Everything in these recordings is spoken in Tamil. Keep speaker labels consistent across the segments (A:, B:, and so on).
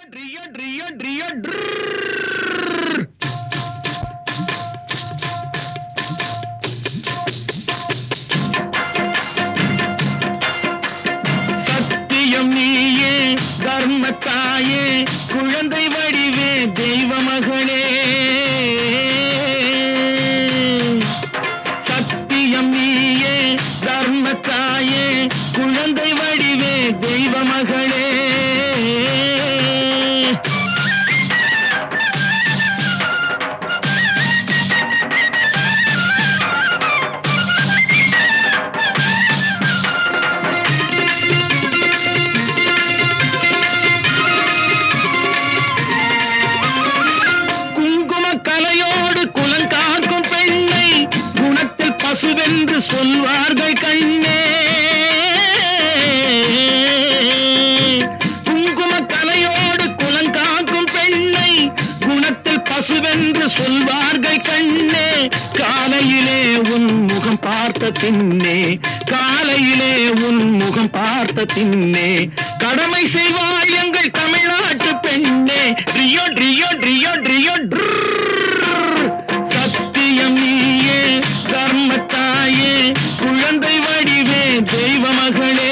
A: சத்தியம் நீயே தர்மத்தாயே குழந்தை வடிவே தெய்வ மகளே. சத்தியம் நீயே தர்மத்தாயே குழந்தை வடிவே தெய்வ மகளே. பசுவென்று சொல்வார்கள் கண்ணே. குங்கும கலையோடு குலங்காக்கும் பெண்ணை குணத்தில் பசுவென்று சொல்வார்கள் கண்ணே. காலையிலே உன் முகம் பார்த்த பின்னே, காலையிலே உன் முகம் பார்த்த பின்னே கடமை செய்வாள் எங்கள் தமிழ்நாட்டு பெண்ணே. Rio Rio Rio Rio. சத்தியம் நீயே தர்மத்தாயே குழந்தை வடிவே தெய்வ மகளே.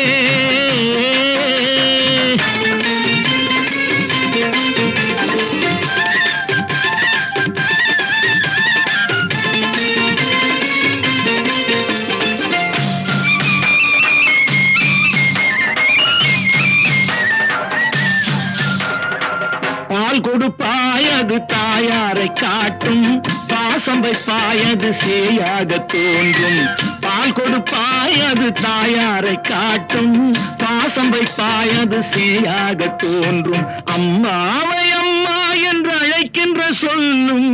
A: பால் கொடுப்பாயது தாயாரை காட்டும், பாசம் வைப்பாயது சேயாக தோன்றும். பால் கொடுப்பாயது தாயாரை காட்டும், பாசம் வைப்பாயது சேயாக தோன்றும். அம்மாவை அம்மா என்று அழைக்கின்ற சொல்லும்,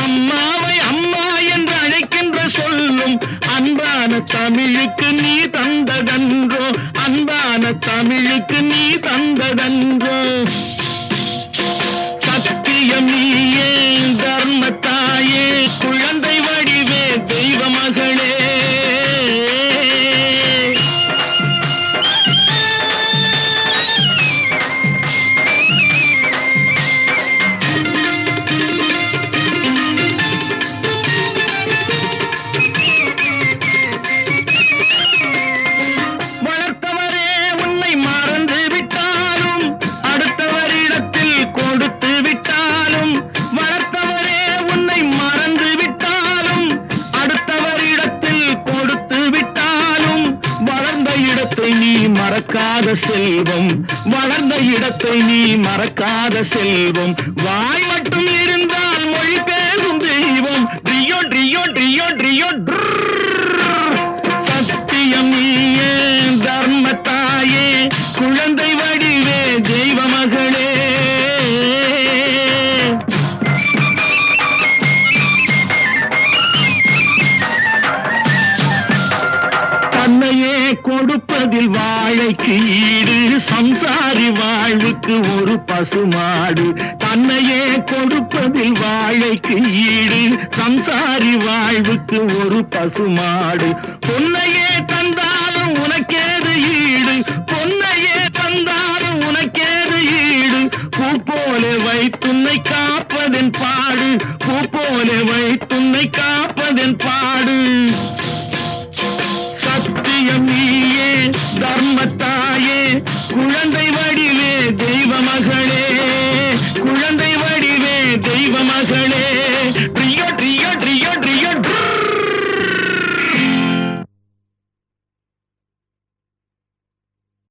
A: அம்மாவை அம்மா என்று அழைக்கின்ற சொல்லும் அன்பான தமிழுக்கு நீ தந்ததன்றோ, அன்பான தமிழுக்கு நீ தந்ததன்றோ. சத்தியம் நீயே தர்மத்தாயே குழந்தை வடிவே தெய்வ மகளே. நீ மறக்காத செல்வம், வளர்ந்த இடத்தை நீ மறக்காத செல்வம். வாய் மட்டும் இருந்தால் மொழி பேசும் தெய்வம். Rio Rio Rio Rio. சத்தியம் நீயே தர்மத்தாயே குழந்தை வடிவே தெய்வ மகளே. தன்னையே கொடுப்பதில் வாழைக்கு ஈடு, சம்சாரி வாழ்வுக்கு ஒரு பசுமாடு. தன்னையே கொடுப்பதில் வாழைக்கு ஈடு, சம்சாரி வாழ்வுக்கு ஒரு பசுமாடு. பொன்னையே தந்தாலும் உனக்கேது ஈடு, பொன்னையே தந்தாலும் உனக்கேது ஈடு. பூ போல வைத்துன்னை காப்பதன் பாடு, பூ போல வைத்துன்னை காப்பதன் பாடு. சத்தியம் நீயே தர்மத்தாயே குழந்தை வடி